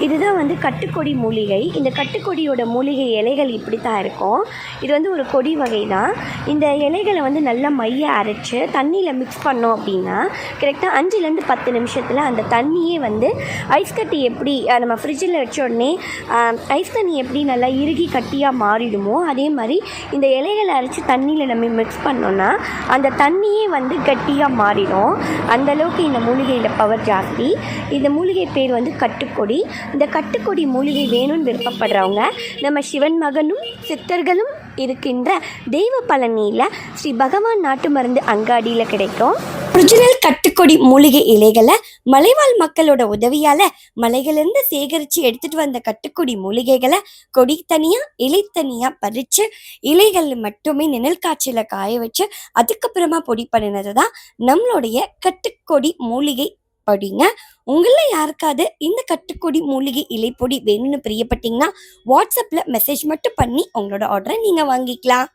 இதுதான் வந்து கட்டுக்கொடி மூலிகை. இந்த கட்டுக்கொடியோட மூலிகை இலைகள் இப்படி தான் இருக்கும். இது வந்து ஒரு கொடி வகை தான். இந்த இலைகளை வந்து நல்லா மைய அரைச்சி தண்ணியில் மிக்ஸ் பண்ணோம் அப்படின்னா கரெக்டாக 5லேருந்து 10 நிமிஷத்தில் அந்த தண்ணியே வந்து ஐஸ் கட்டி எப்படி நம்ம ஃப்ரிட்ஜில் வச்ச உடனே ஐஸ் தண்ணி எப்படி நல்லா இறுகி கட்டியாக மாறிடுமோ அதே மாதிரி இந்த இலைகளை அரைச்சி தண்ணியில் நம்ம மிக்ஸ் பண்ணோன்னா அந்த தண்ணியே வந்து கட்டியாக மாறிடும். அந்தளவுக்கு இந்த மூலிகையில் பவர் ஜாஸ்தி. இந்த மூலிகை பேர் வந்து கட்டுக்கொடி. இந்த கட்டுக்கொடி மூலிகை வேணும்னு விருப்பப்படுறவங்க நம்ம சிவன் மகனும் சித்தர்களும் இருக்கின்ற தெய்வ பழனியில் ஸ்ரீ பகவான் நாட்டு மருந்து அங்காடியில் கிடைக்கும். ஒரிஜினல் கட்டுக்கொடி மூலிகை இலைகளை மலைவாழ் மக்களோட உதவியால் மலைகளிலிருந்து சேகரித்து எடுத்துகிட்டு வந்த கட்டுக்கொடி மூலிகைகளை கொடி தனியாக இலை தனியாக பறித்து இலைகள் மட்டுமே நிழல் காய்ச்சல காய வச்சு அதுக்கப்புறமா பொடி பண்ணினது தான் நம்மளுடைய கட்டுக்கொடி மூலிகை பொடிங்க. உங்களில் யாருக்காவது இந்த கட்டுக்கொடி மூலிகை இலை பொடி வேணும்னு பிரியப்பட்டீங்கன்னா வாட்ஸ்அப்பில் மெசேஜ் மட்டும் பண்ணி உங்களோட ஆர்டரை நீங்கள் வாங்கிக்கலாம்.